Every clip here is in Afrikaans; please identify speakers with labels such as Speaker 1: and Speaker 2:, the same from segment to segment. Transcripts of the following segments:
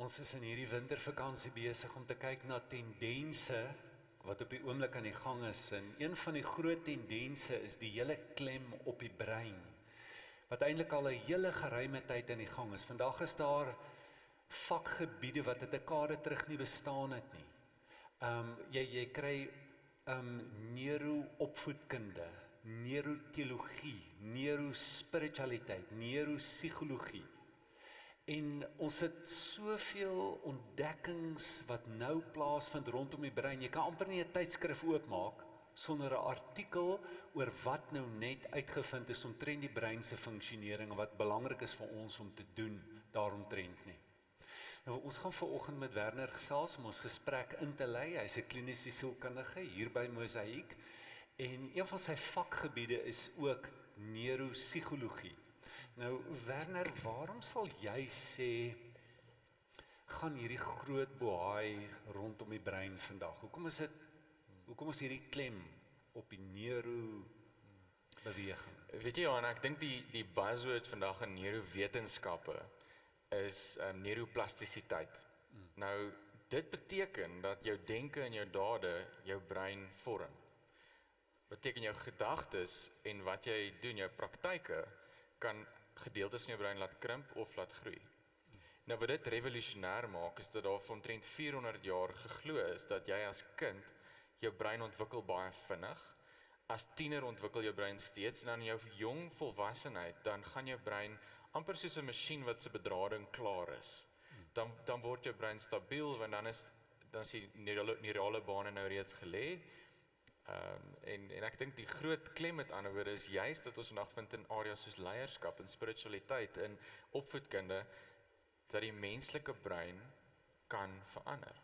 Speaker 1: Ons is in hierdie wintervakansie besig om te kyk na tendense wat op die oomblik aan die gang is. En een van die groot tendense is die hele klem op die brein, wat eintlik al 'n hele geruime tyd aan die gang is. Vandag is daar vakgebiede wat 'n dekade terug nie bestaan het nie. Jy kry neuroopvoedkunde, neuroteologie, neurospiritualiteit, neuropsigologie. En ons het soveel ontdekkings wat nou plaasvind rondom die brein. Jy kan amper nie 'n tydskrif oopmaak sonder 'n artikel oor wat nou net uitgevind is omtrent die brein se funksionering en wat belangrik is vir ons om te doen daaromtrent nie. Nou, ons gaan vanoggend met Werner gesels om ons gesprek in te lei. Hy's 'n kliniese sielkundige hier by Mosaïek en een van sy vakgebiede is ook neuropsigologie. Nou Werner, waarom sal jy sê gaan hierdie groot bohaai rondom die brein vandag? Hoekom is hierdie klem op die neurobeweging?
Speaker 2: Weet jy Johan, ek dink die buzzword vandag in neurowetenskappe is neuroplastisiteit. Nou, dit beteken dat jou denke en jou dade jou brein vorm. Beteken jou gedagtes en wat jy doen, jou praktyke, kan gedeeltes in jou brein laat krimp of laat groei. Nou wat dit revolusionêr maak, is dat daar vir omtrent 400 jaar geglo is, dat jy as kind, jou brein ontwikkel baie vinnig, as tiener ontwikkel jou brein steeds, en dan in jou jong volwassenheid, dan gaan jou brein amper soos 'n masjien wat se bedrading klaar is. Dan word jou brein stabiel, want dan is die neurale bane nou reeds gelê. En ek dink die groot klem met ander woorde is juist dat ons vandag vind in areas soos leierskap en spiritualiteit en opvoedkunde, dat die menslike brein kan verander.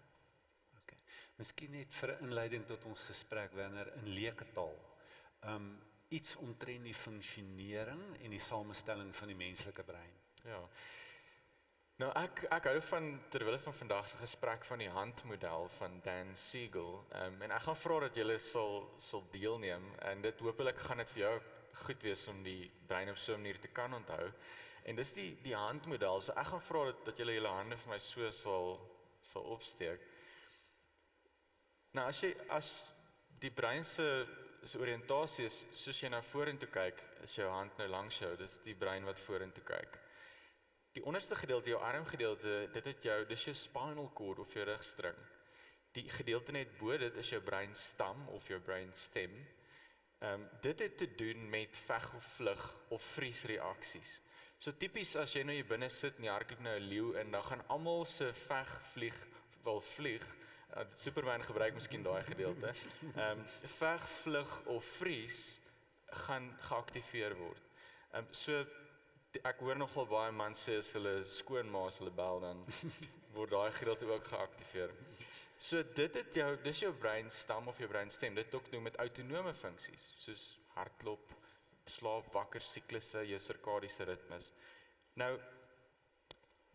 Speaker 1: Okay. Miskien net vir 'n inleiding tot ons gesprek, Werner, in leektaal. Iets omtrent die funksionering en die samestelling van die menslike brein.
Speaker 2: Ja. Nou ek hou terwille van vandag se gesprek van die handmodel van Dan Siegel, en ek gaan vra dat julle sal deelneem, en dit hopelik gaan dit vir jou goed wees om die brein op so 'n manier te kan onthou. En dis die handmodel, so ek gaan vra dat julle julle hande vir my so sal opsteek. Nou as die brein se oriëntasie is, soos jy nou vorentoe kyk, is jou hand nou langs jou, dis die brein wat vorentoe kyk. Die onderste gedeelte, jou armgedeelte, dis jou spinal cord of jou rugstring. Die gedeelte net bo dit is jou breinstam of jou breinstem. Dit het te doen met veg of vlug of vriesreaksies. So tipies as jy nou hier binne sit en jy hardloop nou 'n leeu in, dan gaan almal se vlieg. Superman gebruik miskien daai gedeelte. Veg, vlug of vries gaan geaktiveer word. So ek hoor nogal baie man sê as hulle skoonmaas hulle bel, dan word daai gedeelte ook geaktiveer. So dis jou breinstam of jou breinstem, dit ook doen met autonome funksies, soos hartklop, slaap, wakker siklusse, jou sirkadiese ritmes. Nou,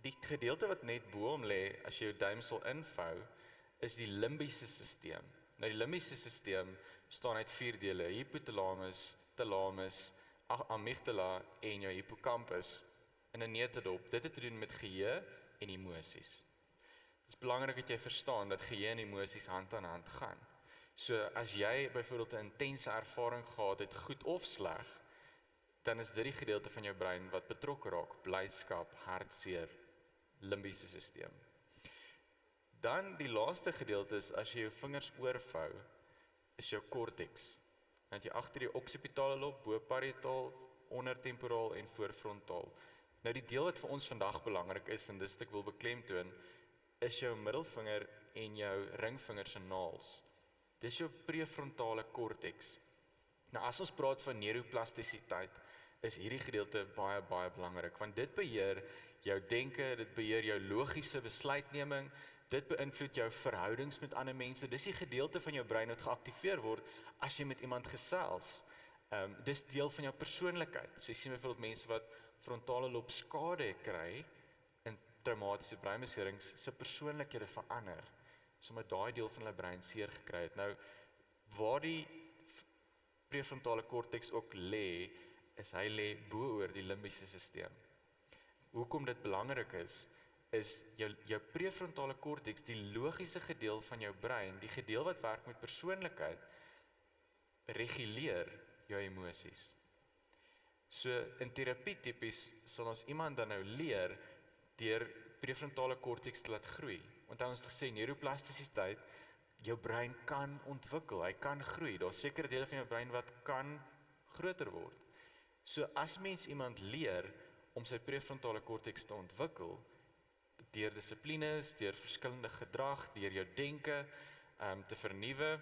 Speaker 2: die gedeelte wat net bo hom lê, as jy jou duim sal invou, is die limbiese stelsel. Nou die limbiese stelsel bestaan uit 4 dele: hypothalamus, thalamus, amygdala en jou hippocampus in 'n neutedop. Dit het te doen met geheue en emosies. Dit is belangrik dat jy verstaan dat geheue en emosies hand aan hand gaan. So as jy byvoorbeeld 'n intense ervaring gehad het, goed of sleg, dan is dit die gedeelte van jou brein wat betrokke raak: blydskap, hartseer, limbiese stelsel. Dan die laaste gedeelte is as jy jou vingers oorvou, is jou cortex. Dan het jy agter die occipitale lob, bo-parietaal, ondertemporaal en voorfrontaal. Nou die deel wat vir ons vandag belangrik is, en dis wat ek wil beklemtoon, is jou middelvinger en jou ringvinger se naels. Dis jou prefrontale cortex. Nou as ons praat van neuroplastisiteit, is hierdie gedeelte baie belangrik, want dit beheer jou denke, dit beheer jou logiese besluitneming, dit beïnvloed jou verhoudings met ander mense. Dis die gedeelte van jou brein wat geaktiveer word as jy met iemand gesels. Dis deel van jou persoonlikheid. So jy sien byvoorbeeld mense wat frontale lob skade kry in traumatiese breinbeserings, se persoonlikhede verander, sommer daai deel van hulle brein seer gekry het. Nou, waar die prefrontale cortex ook lê, is hy lê bo oor die limbiese stelsel. Hoekom dit belangrik is is jou prefrontale korteks, die logiese gedeel van jou brein, die gedeel wat werk met persoonlikheid, reguleer jou emosies. So in terapie tipies sal ons iemand dan nou leer deur prefrontale korteks te laat groei. Want ons het gesê neuroplastisiteit, jou brein kan ontwikkel, hy kan groei. Daar's sekere dele van jou brein wat kan groter word. So as mens iemand leer om sy prefrontale korteks te ontwikkel, deur dissiplines, deur verskillende gedrag, deur jou denke te vernuwe,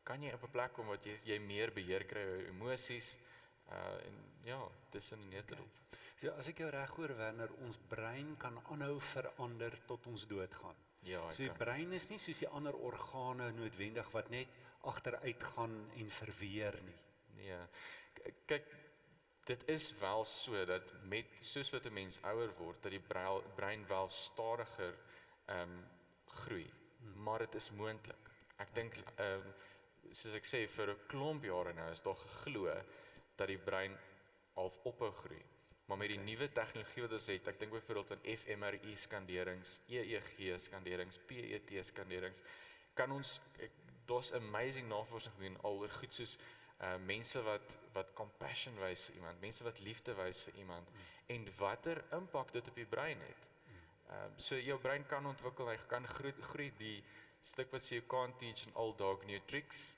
Speaker 2: kan jy op 'n plek kom wat jy meer beheer kry oor jou emosies, en ja, dis in 'n neutedop.
Speaker 1: So as ek jou reg hoor, Werner, ons brein kan aanhou verander tot ons doodgaan.
Speaker 2: Ja,
Speaker 1: So die brein is nie soos die ander organe noodwendig wat net agteruit gaan en verweer nie.
Speaker 2: Nee, kyk, dit is wel so dat soos wat 'n mens ouer word, dat die brein wel stadiger groei, maar dit is moontlik. Ek dink, soos ek sê, vir 'n klomp jare nou is daar geglo dat die brein half ophou groei. Maar met die nuwe tegnologie wat ons het, ek dink byvoorbeeld aan fMRI skanderings, EEG skanderings, PET skanderings, kan ons, daar's amazing navorsing gedoen al oor goed soos mense wat compassion wys vir iemand, mense wat liefde wys vir iemand, en watter impak dit op die brein het. So jou brein kan ontwikkel, hy kan groei, die stuk wat sê you can't teach an old dog new tricks,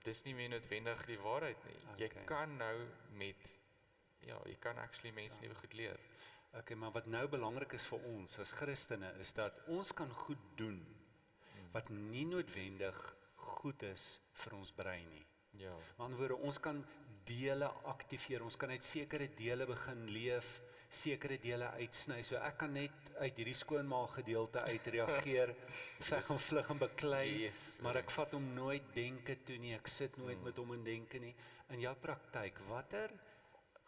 Speaker 2: dis nie meer noodwendig die waarheid nie. Jy kan nou jy kan actually mense nuwe goed leer.
Speaker 1: Okay, maar wat nou belangrik is vir ons as Christene, is dat ons kan goed doen, wat nie noodwendig goed is vir ons brein nie.
Speaker 2: Ja.
Speaker 1: Met ander woorde, ons kan dele aktiveer, ons kan uit sekere dele begin leef, sekere dele uitsny, so ek kan net uit hierdie skoonmaak gedeelte uitreageer, veg en vlug en beklei, maar ek vat hom nooit denke toe nie, ek sit nooit met hom in denke nie. In jou praktyk, watter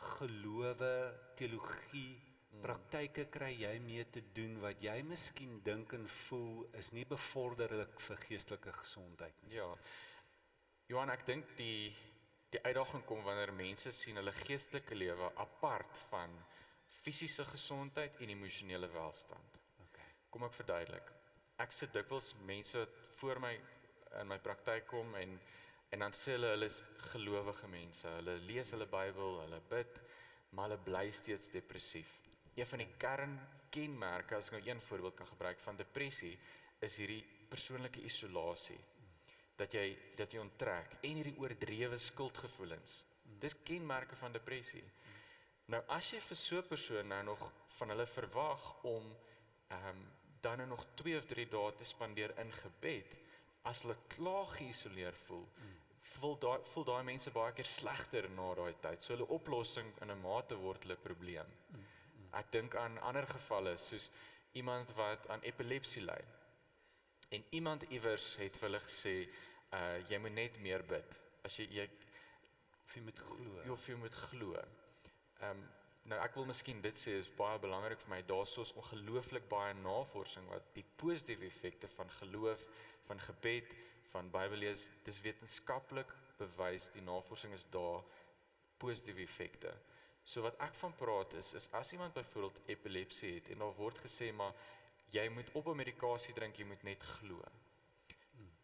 Speaker 1: gelowe, teologie, praktyke kry jy mee te doen, wat jy miskien dink en voel, is nie bevorderlik vir geestelike gesondheid nie?
Speaker 2: Ja, Johan, ek dink die uitdaging kom wanneer mense sien hulle geestelike lewe apart van fisiese gesondheid en emosionele welstand.
Speaker 1: Okay.
Speaker 2: Kom ek verduidelik. Ek sit dikwels mense wat voor my in my praktyk kom en dan sê hulle is gelowige mense. Hulle lees hulle Bybel, hulle bid, maar hulle bly steeds depressief. Een van die kernkenmerke, as ek nou een voorbeeld kan gebruik van depressie, is hierdie persoonlike isolasie. Dat jy onttrek en hierdie oordrewe skuldgevoelens. Dis kenmerke van depressie. Nou as jy vir so 'n persoon nou nog van hulle verwag om dan nou nog 2 of 3 dae te spandeer in gebed, as hulle klaar geïsoleer voel daai mense baie keer slegter na daai tyd. So hulle oplossing in 'n mate word hulle probleem. Ek dink aan ander gevalle, soos iemand wat aan epilepsie ly. En iemand iewers het vir hulle gesê, jy moet net meer bid. As jy
Speaker 1: Of jy moet glo.
Speaker 2: Of jy moet glo. Nou ek wil miskien dit sê, is baie belangrik vir my, daar is ongelooflik baie navorsing wat die positiewe effekte van geloof, van gebed, van Bybellees, dis wetenskaplik bewys, die navorsing is daar, positiewe effekte. So wat ek van praat is as iemand byvoorbeeld epilepsie het, en daar word gesê, maar jy moet op 'n medikasie drink, jy moet net glo.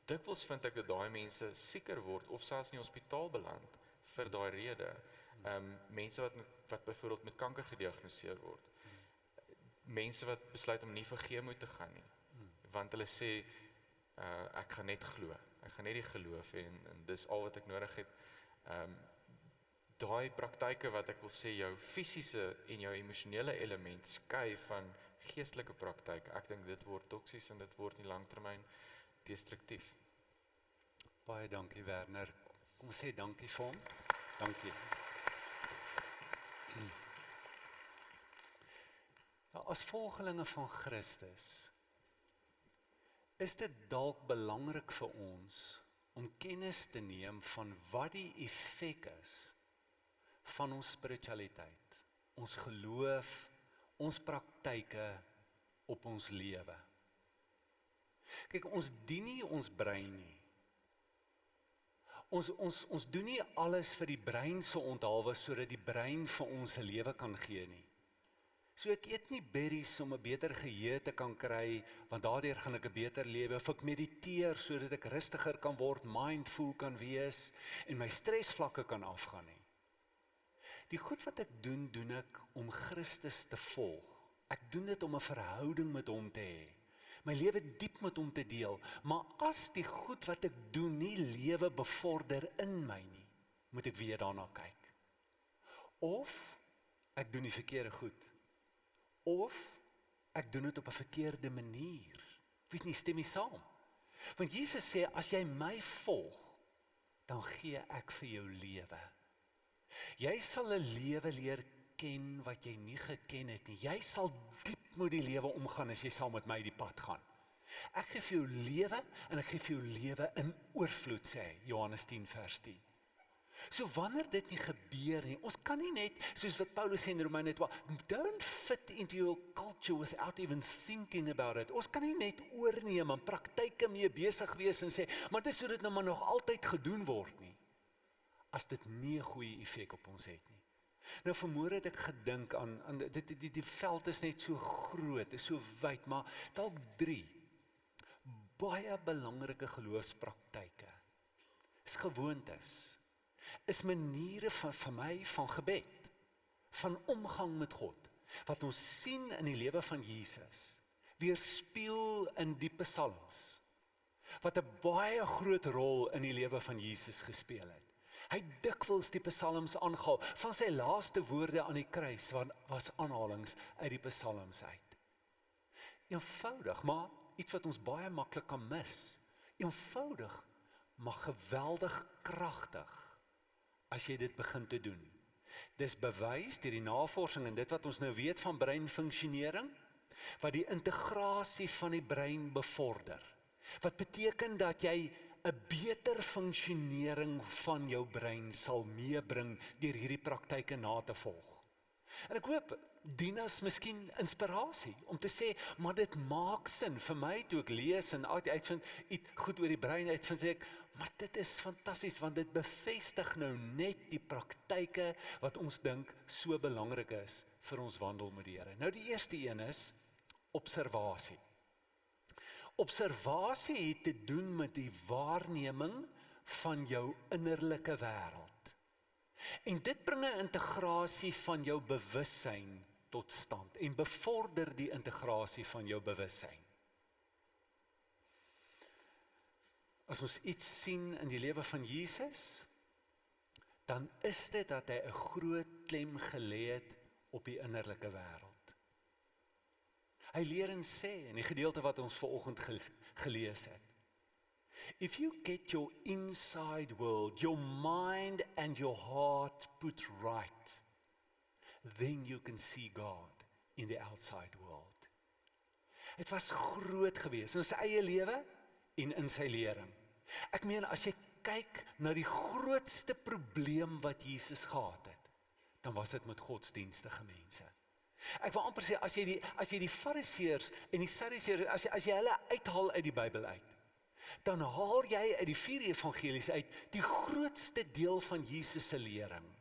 Speaker 2: Dikwels vind ek dat daai mense sieker word, of selfs in die hospitaal beland, vir daai rede. Mense wat byvoorbeeld met kanker gediagnoseer word. Mense wat besluit om nie vir chemo te gaan nie. Want hulle sê, ek gaan net glo. Ek gaan net die geloof en dis al wat ek nodig het. Daai praktyke wat ek wil sê, jou fisiese en jou emosionele element skei van geestelike praktyke. Ek dink dit word toksies en dit word in langtermyn destruktief.
Speaker 1: Baie dankie, Werner. Kom ons sê dankie vir hom. Dankie. Nou, as volgelinge van Christus, is dit dalk belangrik vir ons om kennis te neem van wat die effek is van ons spiritualiteit, ons geloof, ons praktyke op ons lewe. Kyk, ons dien nie ons brein nie. Ons doen nie alles vir die brein se onthaalwe sodat die brein vir ons 'n lewe kan gee nie. So ek eet nie berries om 'n beter geheue te kan kry, want daardeur gaan ek 'n beter lewe, of ek mediteer sodat ek rustiger kan word, mindful kan wees en my stresvlakke kan afgaan nie. Die goed wat ek doen, doen ek om Christus te volg. Ek doen dit om 'n verhouding met hom te hê, my lewe diep met hom te deel, maar as die goed wat ek doen nie lewe bevorder in my nie, moet ek weer daarna kyk. Of ek doen die verkeerde goed. Of ek doen dit op 'n verkeerde manier. Weet nie, stem jy saam? Want Jesus sê, as jy my volg, dan gee ek vir jou lewe. Jy sal 'n lewe leer ken wat jy nie geken het nie. Jy sal diep met die lewe omgaan as jy saam met my die pad gaan. Ek gee vir jou lewe en ek gee vir jou lewe in oorvloed, sê Johannes 10 vers 10. So wanneer dit nie gebeur nie, ons kan nie net, soos wat Paulus sê in Romeine 12, don't fit into your culture without even thinking about it. Ons kan nie net oorneem en praktyke mee besig wees en sê, maar dit is so dit nou maar nog altyd gedoen word nie, as dit nie 'n goeie effek op ons het nie. Nou vanmôre het ek gedink aan die veld is net so groot, is so wyd, maar dalk 3 baie belangrike geloofspraktyke is gewoontes, is maniere van my van gebed, van omgang met God, wat ons sien in die lewe van Jesus, weerspieël in die psalms, wat 'n baie groot rol in die lewe van Jesus gespeel het. Hy het dikwels die psalms aangehaal, van sy laaste woorde aan die kruis, was aanhalings uit die psalms uit. Eenvoudig, maar iets wat ons baie maklik kan mis. Eenvoudig, maar geweldig kragtig, as jy dit begin te doen. Dis bewys deur die navorsing en dit wat ons nou weet van breinfunksionering, wat die integrasie van die brein bevorder. Wat beteken dat jy 'n beter funksionering van jou brein sal meebring deur hierdie praktyke na te volg. En ek hoop, dien as miskien inspirasie, om te sê, maar dit maak sin vir my, toe ek lees en uitvind, iets goed oor die brein uitvind, sê ek, maar dit is fantasties, want dit bevestig nou net die praktyke, wat ons dink so belangrik is, vir ons wandel met die Here. Nou die eerste een is, observasie. Observasie het te doen met die waarneming van jou innerlike wêreld. En dit bring 'n integrasie van jou bewussyn tot stand en bevorder die integrasie van jou bewussyn. As ons iets sien in die lewe van Jesus, dan is dit dat hy 'n groot klem gelê het op die innerlike wêreld. Hy leer en sê in die gedeelte wat ons vanoggend gelees het, if you get your inside world, your mind and your heart put right, then you can see God in the outside world. Het was groot geweest in sy eie lewe en in sy lering. Ek meen, as jy kyk na die grootste probleem wat Jesus gehad het, dan was dit met godsdienstige mense. Ek wil amper sê, as jy die Fariseërs en die Sadduseërs, as jy hulle uithaal uit die Bybel uit, dan haal jy uit die 4 evangelies uit die grootste deel van Jesus se lering,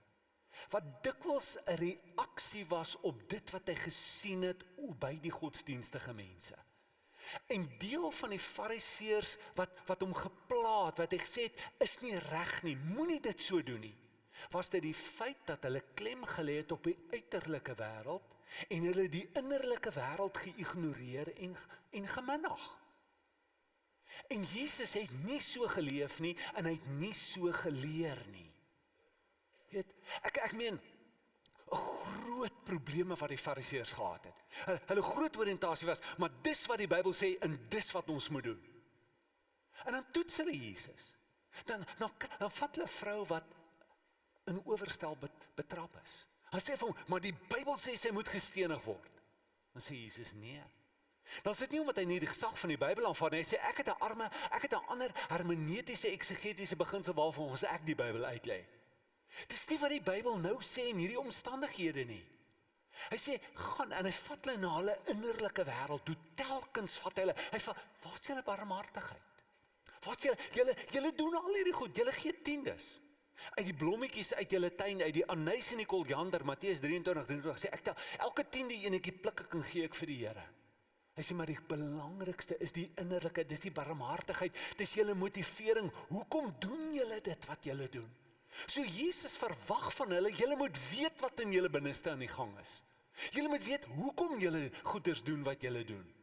Speaker 1: wat dikwels 'n reaksie was op dit wat hy gesien het by die godsdienstige mense. En deel van die Fariseërs wat hom gepla het, wat hy gesê het, is nie reg nie, moenie dit so doen nie, was dit die feit dat hulle klem gelê het op die uiterlike wêreld en hulle die innerlike wêreld geïgnoreer en geminag. En Jesus het nie so geleef nie en hy het nie so geleer nie. Weet, ek meen, 'n groot probleme wat die Fariseërs gehad het. Hulle groot oriëntasie was, maar dis wat die Bybel sê en dis wat ons moet doen. En dan toets hulle Jesus. Dan vat hulle 'n vrou wat in owerstel betrap is. Hy sê vir hom, maar die Bybel sê sy moet gestenig word. Dan sê Jesus, nee. Dan is dit nie omdat hy nie die gesag van die Bybel aanvaar nie. Hy sê, ek het 'n ander hermeneutiese, eksegetiese beginsel waarvan ek die Bybel uitlei. Dis nie wat die Bybel nou sê in hierdie omstandighede nie. Hy sê, gaan, en hy vat hulle na hulle innerlike wêreld, toe telkens vat hulle, hy vat, waar is julle barmhartigheid? Waar is julle doen al hierdie goed, julle gee tiendes. Uit die blommetjies uit julle tuin, uit die anys en die koljander, Matteus 23 sê, ek tel, elke 10de enetjie pluk ek en gee ek vir die Here. Hy sê, maar die belangrikste is die innerlike, dis die barmhartigheid, dis julle motivering. Hoekom doen julle dit wat julle doen? So Jesus verwag van hulle, julle moet weet wat in julle binneste aan die gang is. Julle moet weet hoekom julle goeders doen wat julle doen.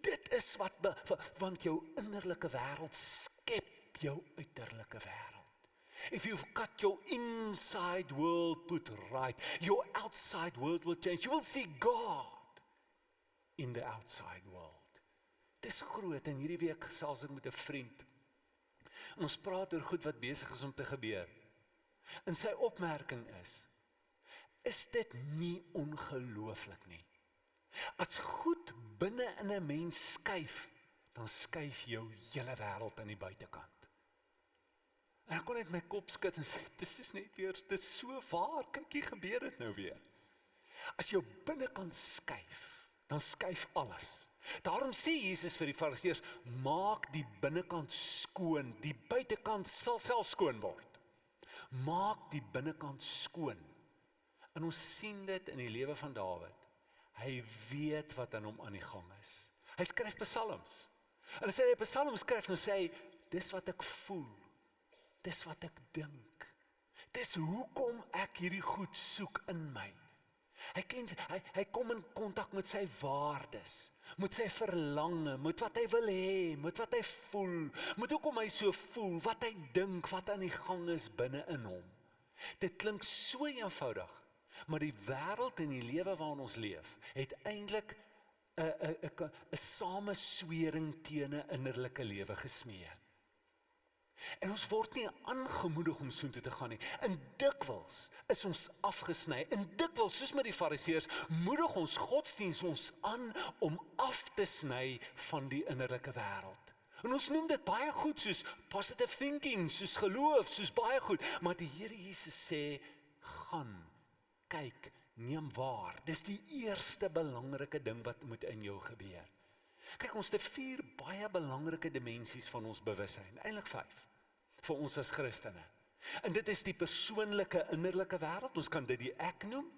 Speaker 1: Dit is want jou innerlike wêreld skep jou uiterlike wêreld. If you've got your inside world put right, your outside world will change. You will see God in the outside world. Dis groot, en hierdie week gesels ek met 'n vriend. En ons praat oor goed wat besig is om te gebeur. En sy opmerking is dit nie ongelooflik nie? As goed binne in 'n mens skuif, dan skuif jou hele wêreld aan die buitekant. En ek kon net my kop skud en sê, dis is net weer, dis so waar, kyk hier gebeur dit nou weer. As jou binnekant skuif, dan skuif alles. Daarom sê Jesus vir die Fariseërs, maak die binnekant skoon, die buitekant sal self skoon word. Maak die binnekant skoon. En ons sien dit in die lewe van Dawid. Hy weet wat aan hom aan die gang is. Hy skryf psalms. En as hy 'n psalm skryf, dan sê hy, dis wat ek voel. Dis wat ek dink. Dis hoekom ek hierdie goed soek in my. Hy kom in kontak met sy waardes, met sy verlange, met wat hy wil hê, met wat hy voel, met hoekom hy so voel, wat hy dink, wat aan die gang is binne in hom. Dit klink so eenvoudig, maar die wêreld en die lewe waarin ons leef, het eintlik 'n sameswering teen 'n innerlike lewe gesmee. En ons word nie aangemoedig om soontoe te gaan nie. En dikwels is ons afgesny. En dikwels, soos met die Fariseërs, moedig ons godsdiens ons aan om af te sny van die innerlike wêreld. En ons noem dit baie goed, soos positive thinking, soos geloof, soos baie goed. Maar die Here Jesus sê, gaan, kyk, neem waar. Dis die eerste belangrike ding wat moet in jou gebeur. Kyk, ons het 4 baie belangrike dimensies van ons bewussyn, eintlik 5, vir ons as Christene. En dit is die persoonlike innerlike wêreld, ons kan dit die ek noem,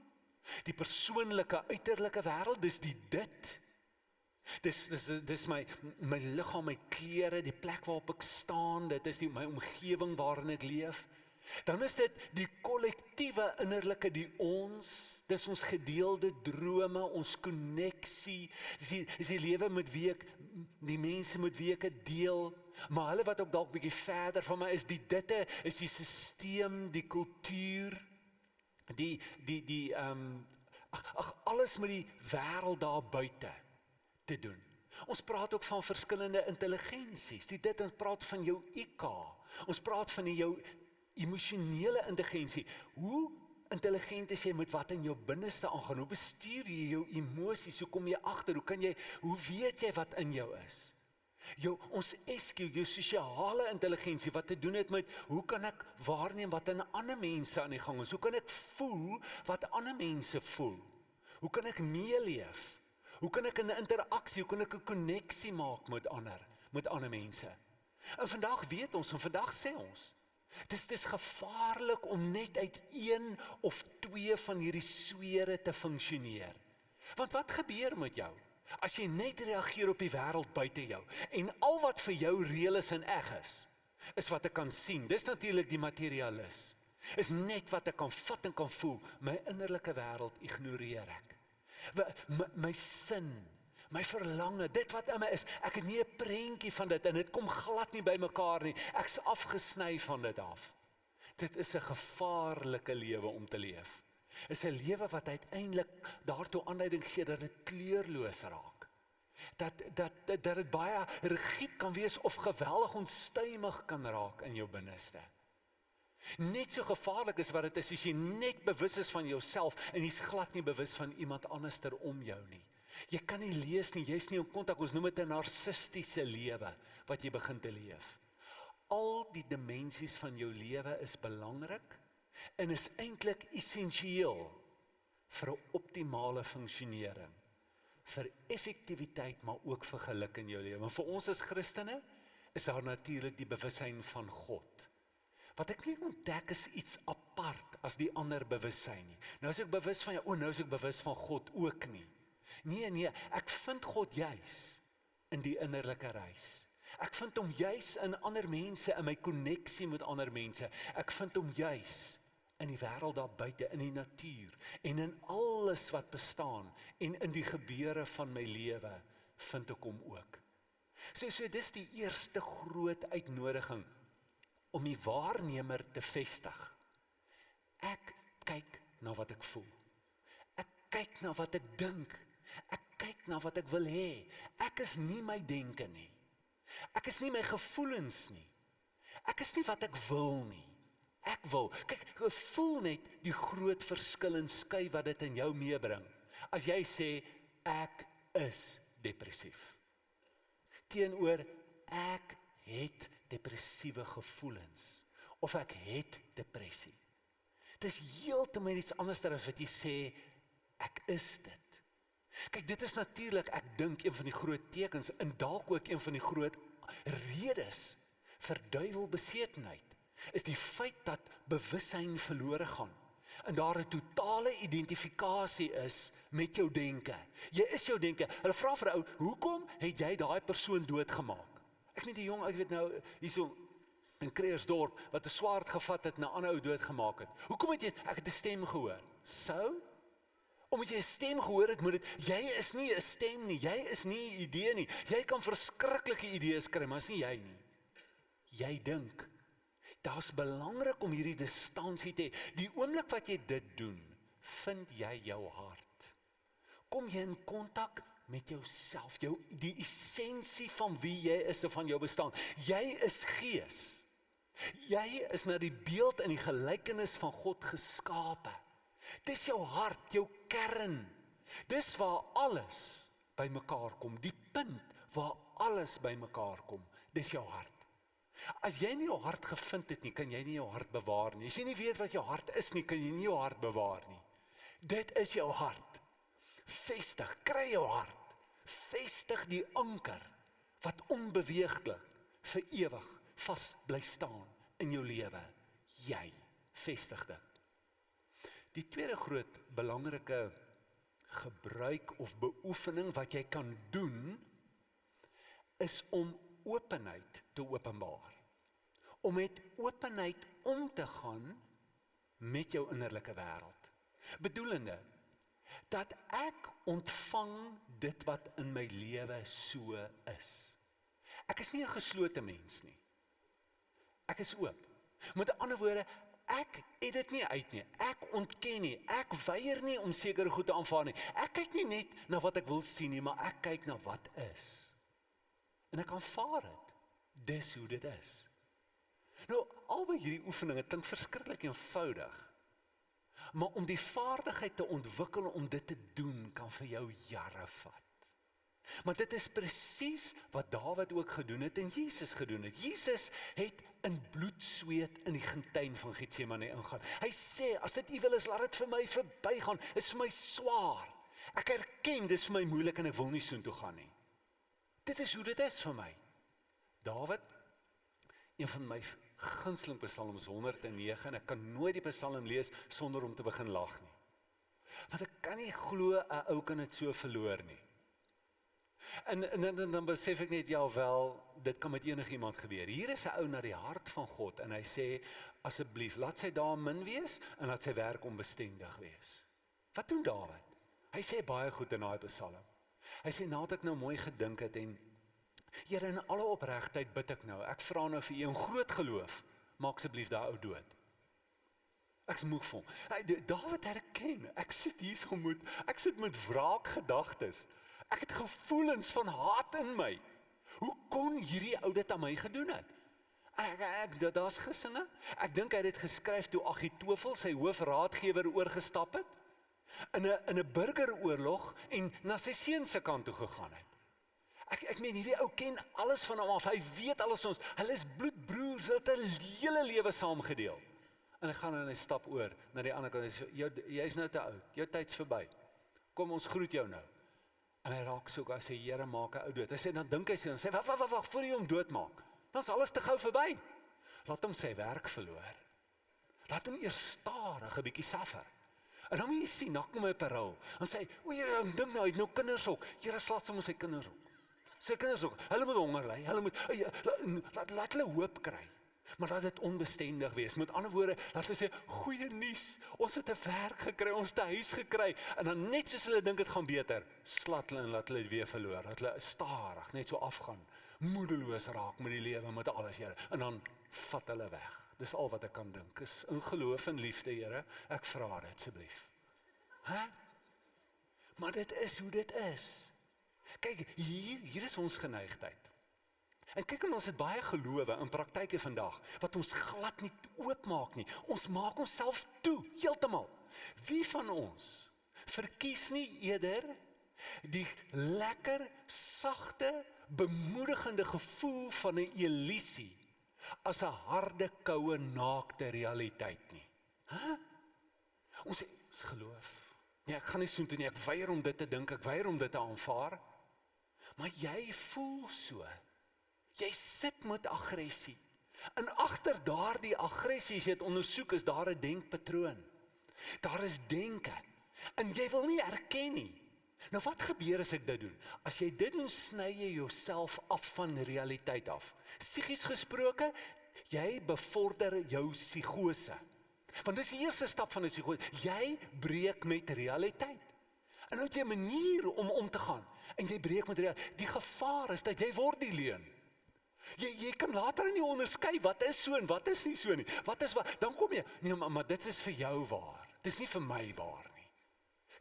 Speaker 1: die persoonlike uiterlike wêreld, dis die dit. Dis my liggaam, my klere, die plek waarop ek staan, dit is my omgewing waarin ek leef. Dan is dit die kollektiewe innerlike, die ons, dis ons gedeelde drome, ons konneksie, dis die lewe met wie ek, die mense met wie ek het deel, maar hulle wat ook dalk bietjie verder van my is, die ditte, is die sisteem, die kultuur, alles met die wêreld daar buite te doen. Ons praat ook van verskillende intelligensies, ons praat van jou IQ, ons praat van jou emosionele intelligensie. Hoe intelligent is jy met wat in jou binneste aangaan? Hoe bestuur jy jou emosies? Hoe kom jy agter? Hoe weet jy wat in jou is? Ons SQ, jou sosiale intelligensie, wat te doen het met, hoe kan ek waarneem wat in ander mense aan die gang is? Hoe kan ek voel wat ander mense voel? Hoe kan ek meeleef? Hoe kan ek 'n interaksie, hoe kan ek 'n konneksie maak met ander mense? En vandag weet ons, en vandag sê ons, dis gevaarlik om net uit 1 of 2 van hierdie sfere te funksioneer. Want wat gebeur met jou? As jy net reageer op die wêreld buite jou, en al wat vir jou reël is en eg is wat ek kan sien. Dis natuurlik die materialis. Is net wat ek kan vat en kan voel. My innerlike wêreld ignoreer ek. My sin, my verlange, dit wat in my is, ek het nie 'n prentjie van dit, en dit kom glad nie by mekaar nie, ek's afgesny van dit af. Dit is 'n gevaarlike lewe om te leef. Is 'n lewe wat uiteindelik daartoe aanleiding gee dat dit kleurloos raak. Dat dit baie rigied kan wees of geweldig onstuimig kan raak in jou binneste. Net so gevaarlik is wat dit is as jy net bewus is van jouself en jy's glad nie bewus van iemand anderster om jou nie. Jy kan nie lees nie, jy's nie in kontak, ons noem dit 'n narcistiese lewe wat jy begin te leef. Al die dimensies van jou lewe is belangrik en is eintlik essensieel vir 'n optimale funksionering, vir effektiwiteit, maar ook vir geluk in jou lewe. Maar vir ons as Christene is daar natuurlik die bewussyn van God. Wat ek nie ontdek is iets apart as die ander bewussyn nie. Nou is ek bewus van jou, nou is ek bewus van God ook nie. Nee, ek vind God juis in die innerlike reis. Ek vind hom juis in ander mense, in my koneksie met ander mense. Ek vind hom juis in die wêreld daar buite, in die natuur, en in alles wat bestaan, en in die gebeure van my lewe, vind ek hom ook. So dis die eerste groot uitnodiging, om die waarnemer te vestig. Ek kyk na wat ek voel. Ek kyk na wat ek dink. Ek kyk na wat ek wil hê. Ek is nie my denke nie. Ek is nie my gevoelens nie. Ek is nie wat ek wil nie. Ek wil. Kyk, ek voel net die groot verskil en skui wat dit in jou meebring. As jy sê, ek is depressief. Teenoor, ek het depressiewe gevoelens. Of ek het depressie. Dit is heeltemal iets anders as wat jy sê, ek is dit. Kyk, dit is natuurlik, ek dink, een van die groot tekens, en dalk ook een van die groot redes vir duiwelbesetenheid, is die feit dat bewussyn verlore gaan, en daar 'n totale identifikasie is met jou denke. Jy is jou denke. Hulle vra vir 'n ou, hoekom het jy daai persoon doodgemaak? Ek weet die jong, ek weet nou, hierso in Kreersdorp, wat 'n swaard gevat het, en 'n ander ou doodgemaak het. Hoekom het jy, ek het 'n stem gehoor. So? Omdat jy 'n stem gehoor het, moet dit, jy is nie 'n stem nie, jy is nie 'n idee nie. Jy kan verskriklike idees kry, maar is nie jy nie. Jy dink. Daar's belangrik om hierdie distansie te hê. Die oomblik wat jy dit doen, vind jy jou hart. Kom jy in kontak met jouself, die essensie van wie jy is of van jou bestaan. Jy is gees. Jy is na die beeld en die gelykenis van God geskape. Dis jou hart, jou kern. Dis waar alles bymekaar kom. Die punt waar alles bymekaar kom. Dis jou hart. As jy nie jou hart gevind het nie, kan jy nie jou hart bewaar nie. As jy nie weet wat jou hart is nie, kan jy nie jou hart bewaar nie. Dit is jou hart. Vestig, kry jou hart. Vestig die anker wat onbeweeglik vir ewig vas bly staan in jou lewe. Jy vestig dit. Die tweede groot belangrike gebruik of beoefening wat jy kan doen, is om openheid te openbaar. Om met openheid om te gaan met jou innerlike wêreld. Bedoelende, dat ek ontvang dit wat in my lewe so is. Ek is nie 'n geslote mens nie. Ek is oop. Met ander woorde, ek het dit nie uit nie. Ek ontken nie. Ek weier nie om sekere goed te aanvaar nie. Ek kyk nie net na wat ek wil sien nie, maar ek kyk na wat is. En ek aanvaar dit. Dis hoe dit is. Nou, albei hierdie oefeninge klink verskriklik eenvoudig. Maar om die vaardigheid te ontwikkel om dit te doen, kan vir jou jare vat. Maar dit is presies wat Dawid ook gedoen het en Jesus gedoen het. Jesus het in bloed sweet in die fontein van Getsemane ingaan. Hy sê, as dit U wil is, laat dit vir my verbygaan. Is vir my swaar. Ek erken, dis vir my moeilik en ek wil nie soontoe gaan nie. Dit is hoe dit is vir my. Dawid, een van my gunsteling psalms 109, en ek kan nooit die psalm lees sonder om te begin lag nie. Want ek kan nie glo 'n ou kan dit so verloor nie. En dan besef ek net, ja wel, dit kan met enigiemand gebeur. Hier is 'n ou na die hart van God en hy sê, asseblief, laat sy dae min wees en laat sy werk onbestendig wees. Wat doen Dawid? Hy sê baie goed in daai psalm. Hy sê, nadat ek nou mooi gedink het en Here, in alle opregtheid bid ek nou, ek vra nou vir U in groot geloof, maak asseblief daai ou dood. Ek is moeg vir hom. Dawid herken, ek sit met wraakgedagtes. Ek het gevoelens van haat in my. Hoe kon hierdie ou dit aan my gedoen het? Daar's gesinge. Ek dink hy het dit geskryf toe Agitofel, sy hoofraadgewer, oorgestap het, in 'n burgeroorlog en na sy seun se kant toe gegaan het. Ek meen, hierdie ou ken alles van hom af, hy weet alles ons, hulle is bloedbroers, hulle het 'n hele lewe saam gedeel. En hy gaan en hy stap oor na die ander kant, hy sê, jy's nou te oud, jou tyd's verby, kom ons groet jou nou. En hy raak soek, hy sê, Here, maak 'n ou dood. Hy sê, dan dink hy, dan sê, wag, voor jy hom doodmaak, dan is alles te gou verby. Laat hom sy werk verloor. Laat hom eers stadig 'n bietjie suffer. En dan moet jy sien, dan kom hy op 'n rol. Dan sê hy, o Here, ek dink nou, hy het nou kinders ook. Here, slaat sommer sy kinders ook. Sy kinders ook. Hulle moet honger ly. Hulle moet laat hulle hoop kry. Maar laat dit onbestendig wees. Met ander woorde, laat hulle sê, goeie nuus, ons het 'n werk gekry, ons het 'n huis gekry. En dan net soos hulle dink dit gaan beter, slat hulle en laat hulle dit weer verloor. Laat hulle stadig net so afgaan. Moedeloos raak met die lewe, met alles, Here. En dan vat hulle weg. Dis al wat ek kan dink. Is in geloof en liefde, Here. Ek vra dit asseblief. Maar dit is hoe dit is. Kyk, hier is ons geneigtheid. En kyk, ons het baie gelowe in praktyke vandag, wat ons glad nie oopmaak nie. Ons maak onsself toe, heeltemal. Wie van ons verkies nie eerder die lekker, sagte, bemoedigende gevoel van 'n elisie as 'n harde, koue, naakte realiteit nie? Ons geloof. Nee, ek gaan nie soontoe nie, ek weier om dit te dink, ek weier om dit te aanvaar. Maar jy voel so. Jy sit met aggressie. En agter daardie aggressie, as jy dit ondersoek, is daar 'n denkpatroon. Daar is denke. En jy wil nie erken nie. Nou wat gebeur as ek dit doen? As jy dit doen, sny jy jouself af van realiteit af. Psigies gesproke, jy bevorder jou psigose. Want dis die eerste stap van 'n psigose. Jy breek met realiteit. En nou het jy 'n manier om te gaan. En jy breek met realiteit. Die gevaar is dat jy word die leuen. Jy kan later nie onderskei wat is so en wat is nie so nie. Wat is wat? Dan kom jy, nee, maar dit is vir jou waar. Dit is nie vir my waar nie.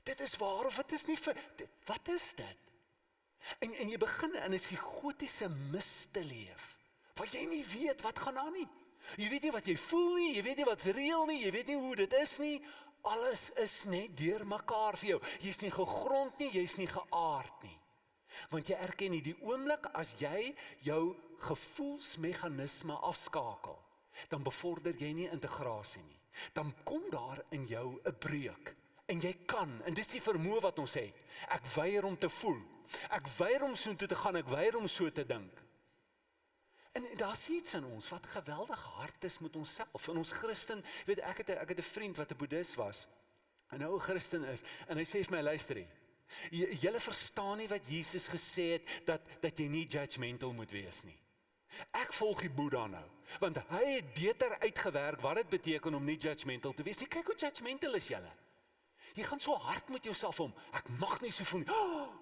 Speaker 1: Dit is waar of dit is nie vir, wat is dit? En jy begin in 'n psigotiese mis te leef, waar jy nie weet wat gaan aan nie. Jy weet nie wat jy voel nie, jy weet nie wat's reël nie, jy weet nie hoe dit is nie. Alles is net deur mekaar vir jou. Jy's nie gegrond nie, jy's nie geaard nie. Want jy erken nie, die oomblik as jy jou gevoelsmeganisme afskakel, dan bevorder jy nie integrasie nie. Dan kom daar in jou 'n breuk. En jy kan, en dis die vermoë wat ons het. Ek weier om te voel. Ek weier om so toe te gaan, ek weier om so te dink. En daar's iets in ons wat geweldig hard is met onsself. En ons Christen, weet ek het 'n vriend wat 'n boeddhis was, en nou 'n Christen is, en hy sê vir my, luister hier, julle verstaan nie wat Jesus gesê het, dat jy nie judgmental moet wees nie. Ek volg die Boeddha nou, want hy het beter uitgewerk wat dit beteken om nie judgmental te wees nie. Kyk hoe judgmental is julle. Jy gaan so hard met jouself om, ek mag nie so voel nie,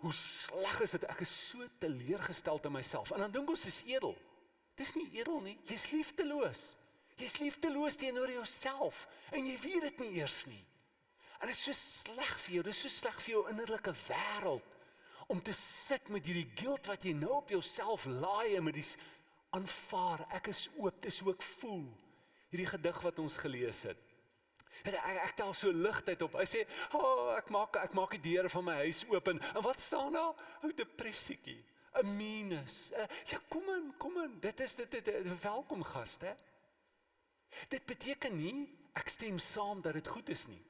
Speaker 1: hoe sleg is dit, ek is so teleurgesteld in myself. En dan dink ons, dis edel. Dis nie edel nie, jy's liefdeloos. Jy's liefdeloos teenoor jouself, en jy weet dit nie eers nie. En dit is so sleg vir jou, dit is so sleg vir jou innerlike wêreld, om te sit met hierdie guilt wat jy nou op jouself laai, en met die aanvaar, ek is oop, dis hoe ek voel. Hierdie gedig wat ons gelees het. Ek tel so ligtheid op. Hy sê, ek maak die deure van my huis oop, en wat staan daar? Depressiekie, 'n minus. Ja, kom in, dit is welkom gaste. Dit beteken nie, ek stem saam dat dit goed is nie.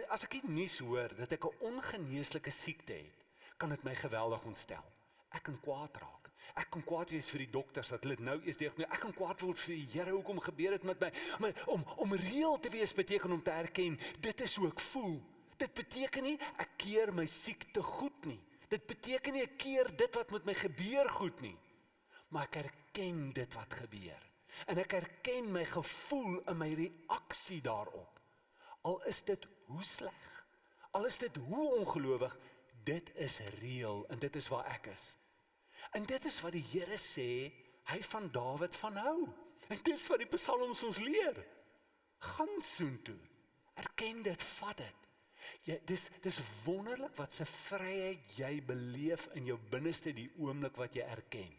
Speaker 1: As ek die nuus hoor, dat ek 'n ongeneeslike siekte het, kan dit my geweldig ontstel. Ek kan kwaad raak. Ek kan kwaad wees vir die dokters, dat hulle dit nou eers diagnoseer. Ek kan kwaad word vir die Here, hoekom gebeur dit met my? Maar om reëel te wees beteken om te erken, dit is hoe ek voel. Dit beteken nie, ek keer my siekte goed nie. Dit beteken nie, ek keer dit wat met my gebeur goed nie. Maar ek erken dit wat gebeur. En ek erken my gevoel en my reaksie daarop. Al is dit hoe sleg, al is dit hoe ongelowig, dit is reëel en dit is waar ek is. En dit is wat die Here sê, hy van Dawid van hou. En dit is wat die psalms ons leer. Gaan soontoe, erken dit, vat dit. Dis wonderlik wat se vryheid jy beleef in jou binneste die oomblik wat jy erken.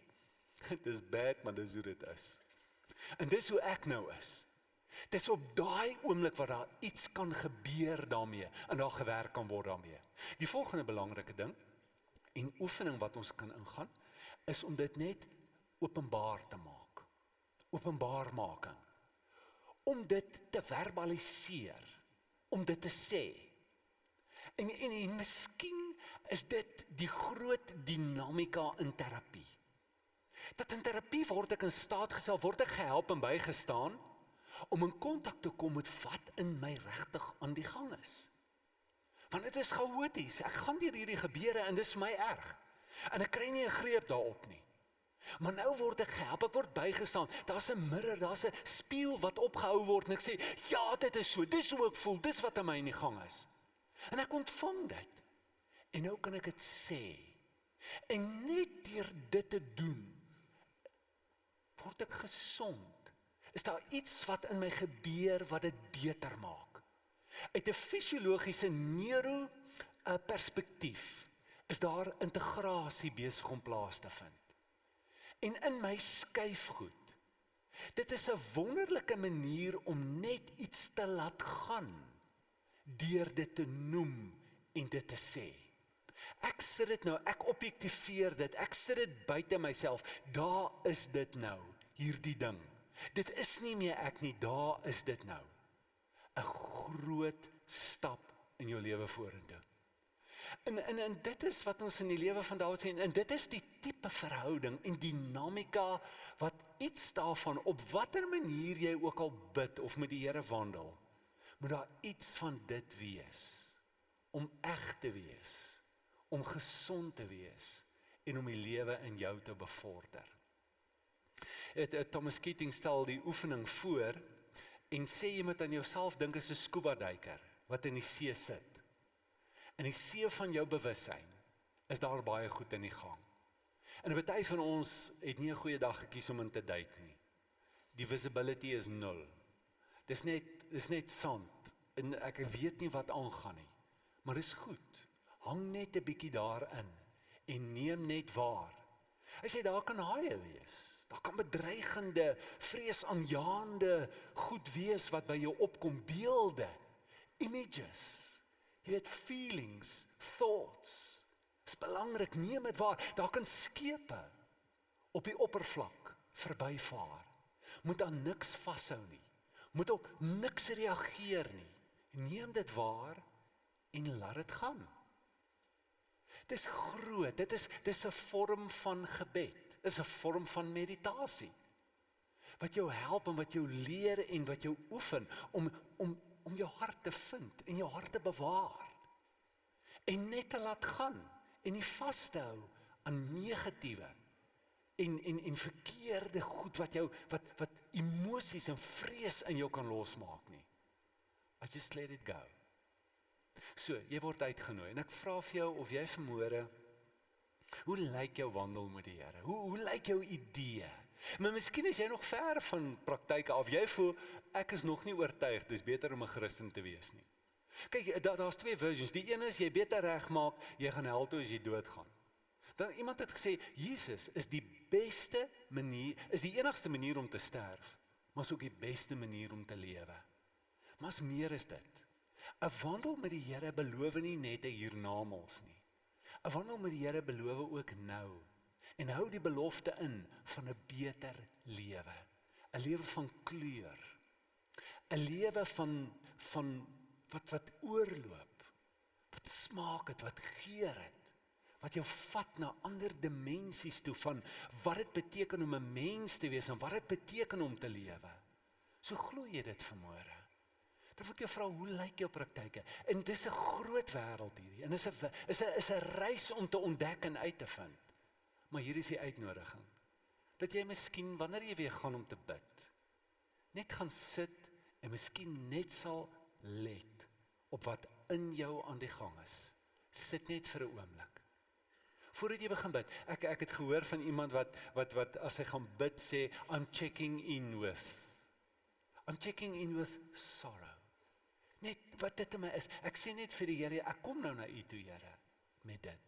Speaker 1: Dis bad, maar dis hoe dit is. En dis hoe ek nou is. Dis op daai oomblik wat daar iets kan gebeur daarmee, en daar gewerk kan word daarmee. Die volgende belangrike ding, en oefening wat ons kan ingaan, is om dit net openbaar te maak. Openbaarmaking. Om dit te verbaliseer. Om dit te sê. En miskien is dit die groot dinamika in terapie. Dat in terapie word ek in staat gestel, word ek gehelp en bygestaan, om in kontak te kom met wat in my regtig aan die gang is. Want dit is chaoties, ek gaan deur hierdie gebeure en dit is vir my erg. En ek kry nie 'n greep daarop nie. Maar nou word ek gehelp, ek word bygestaan, daar's 'n mirror, daar's 'n spieël wat opgehou word en ek sê, ja, dit is so, dis hoe ek voel, dis wat aan my in die gang is. En ek ontvang dit. En nou kan ek dit sê. En net deur dit te doen, word ek gesond. Is daar iets wat in my gebeur wat dit beter maak? Uit 'n fisiologiese neuroperspektief is daar integrasie besig om plaas te vind. En in my skuifgoed. Dit is 'n wonderlike manier om net iets te laat gaan, deur dit te noem en dit te sê. Ek sit dit nou, ek objektiveer dit, ek sit dit buite myself, daar is dit nou, hierdie ding. Dit is nie meer ek nie, daar is dit nou. 'n Groot stap in jou lewe vorentoe. En dit is wat ons in die lewe van Dawid sien, en dit is die tipe verhouding en dinamika wat iets daarvan, op watter manier jy ook al bid of met die Here wandel, moet daar iets van dit wees, om eg te wees, om gesond te wees, en om die lewe in jou te bevorder. Thomas Keating stel die oefening voor, en sê jy moet aan jouself dink as 'n scuba duiker, wat in die see sit. In die see van jou bewussyn, is daar baie goed in die gang. En 'n party van ons het nie 'n goeie dag gekies om in te duik nie. Die visibility is 0. Dis net sand, en ek weet nie wat aangaan nie. Maar dis goed, hang net 'n bietjie daarin, en neem net waar. Hy sê daar kan haie wees, daar kan bedreigende, vreesaanjaende goed wees wat by jou opkom, beelde, images, jy weet, feelings, thoughts, is belangrik, neem dit waar, daar kan skepe op die oppervlak verbyvaar, moet aan niks vashou nie, moet op niks reageer nie, neem dit waar, en laat dit gaan. Dit is groot, dit is 'n vorm van gebed, dit is 'n vorm van meditasie, wat jou help en wat jou leer en wat jou oefen, om jou hart te vind en jou hart te bewaar, en net te laat gaan, en nie vas te hou aan negatiewe, en verkeerde goed, wat emosies en vrees in jou kan losmaak nie. I just let it go. So, jy word uitgenooi, en ek vra vir jou of jy vanmôre, hoe lyk jou wandel met die Here? Hoe lyk jou idee? Maar miskien is jy nog ver van praktyke af. Jy voel, ek is nog nie oortuig, dis beter om 'n Christen te wees nie. Kyk, daar's twee versions. Die een is, jy beter regmaak, jy gaan hel toe as jy doodgaan. Dan iemand het gesê, Jesus is die beste manier, is die enigste manier om te sterf, maar is ook die beste manier om te lewe. Maar is meer is dit. 'n Wandel met die Here beloof nie net 'n hiernamaals nie. 'n Wandel met die Here beloof ook nou. En hou die belofte in van 'n beter lewe. 'n Lewe van kleur. 'n Lewe van wat oorloop. Wat smaak het, wat geur het. Wat jou vat na ander dimensies toe van wat dit beteken om 'n mens te wees en wat dit beteken om te lewe. So glo jy dit vanmôre. Dan wil ek jou vra, hoe lyk jou praktyke? En dis 'n groot wêreld hierdie. En is 'n reis om te ontdek en uit te vind. Maar hier is die uitnodiging. Dat jy miskien, wanneer jy weer gaan om te bid, net gaan sit en miskien net sal let op wat in jou aan die gang is. Sit net vir 'n oomblik. Voordat jy begin bid, ek het gehoor van iemand wat as hy gaan bid sê, I'm checking in with sorrow. Net wat dit in my is. Ek sê net vir die Here, ek kom nou na U toe, Here, met dit.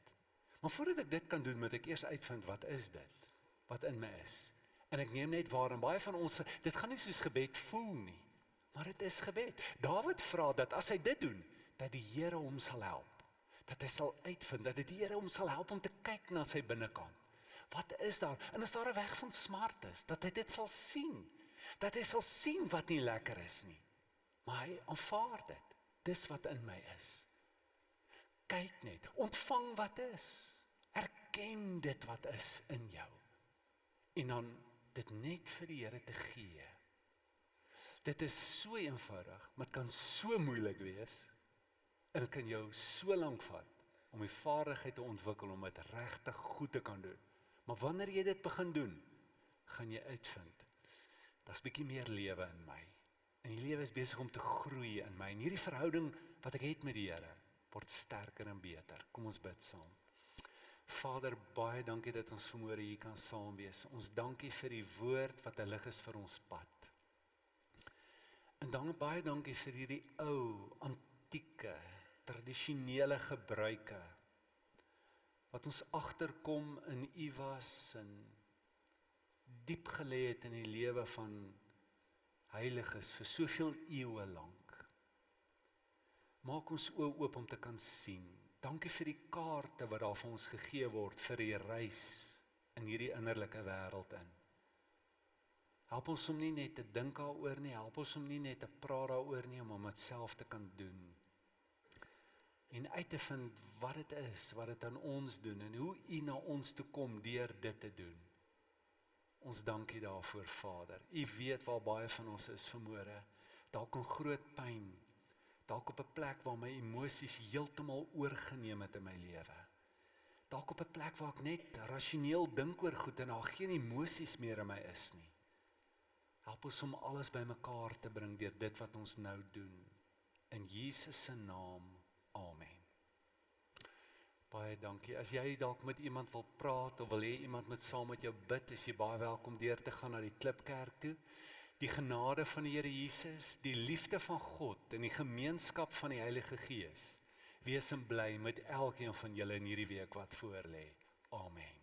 Speaker 1: Maar voordat ek dit kan doen, moet ek eers uitvind, wat is dit? Wat in my is. En ek neem net waar, en baie van ons, dit gaan nie soos gebed voel nie, maar dit is gebed. Dawid vra dat as hy dit doen, dat die Here hom sal help. Dat hy sal uitvind, dat die Here hom sal help om te kyk na sy binnekant. Wat is daar? En as daar 'n weg van smart is, dat hy dit sal sien. Dat hy sal sien wat nie lekker is nie. Maar hy aanvaar dit. Dis wat in my is. Kyk net, ontvang wat is. Erken dit wat is in jou. en dan dit net vir die Here te gee. Dit is so eenvoudig, maar dit kan so moeilik wees, en dit kan jou so lank vat, om die vaardigheid te ontwikkel, om dit regtig goed te kan doen. Maar wanneer jy dit begin doen, gaan jy uitvind, daar's bietjie meer lewe in my, en die lewe is besig om te groei in my, en hierdie verhouding wat ek het met die Here, word sterker en beter. Kom ons bid saam. Vader, baie dankie dat ons vanmôre hier kan saam wees. Ons dankie vir die woord wat 'n lig is vir ons pad. En dan baie dankie vir hierdie ou, antieke, tradisionele gebruike, wat ons agterkom in U was, en diep gelê het in die lewe van heiliges vir soveel eeue lank. Maak ons oë oop om te kan sien. Dankie vir die kaarte wat daar vir ons gegee word vir die reis in hierdie innerlike wêreld in. Help ons om nie net te dink daaroor nie, help ons om nie net te praat daaroor nie, om dit self te kan doen. En uit te vind wat dit is, wat dit aan ons doen, en hoe U na ons toe kom deur dit te doen. Ons dankie daarvoor, Vader. U weet waar baie van ons is vanmôre, dalk in groot pyn, dalk op 'n plek waar my emosies heeltemal oorgeneem het in my lewe. Dalk op 'n plek waar ek net rasioneel dink oor goed en daar geen emosies meer in my is nie. Help ons om alles bymekaar te bring deur dit wat ons nou doen. In Jesus se naam, amen. Baie dankie. As jy dalk met iemand wil praat of wil hê iemand moet saam met jou bid, is jy baie welkom deur te gaan na die Klipkerk toe. Die genade van die Here Jesus, die liefde van God en die gemeenskap van die Heilige Gees, wees en bly met elkeen van julle in hierdie week wat voorlê. Amen.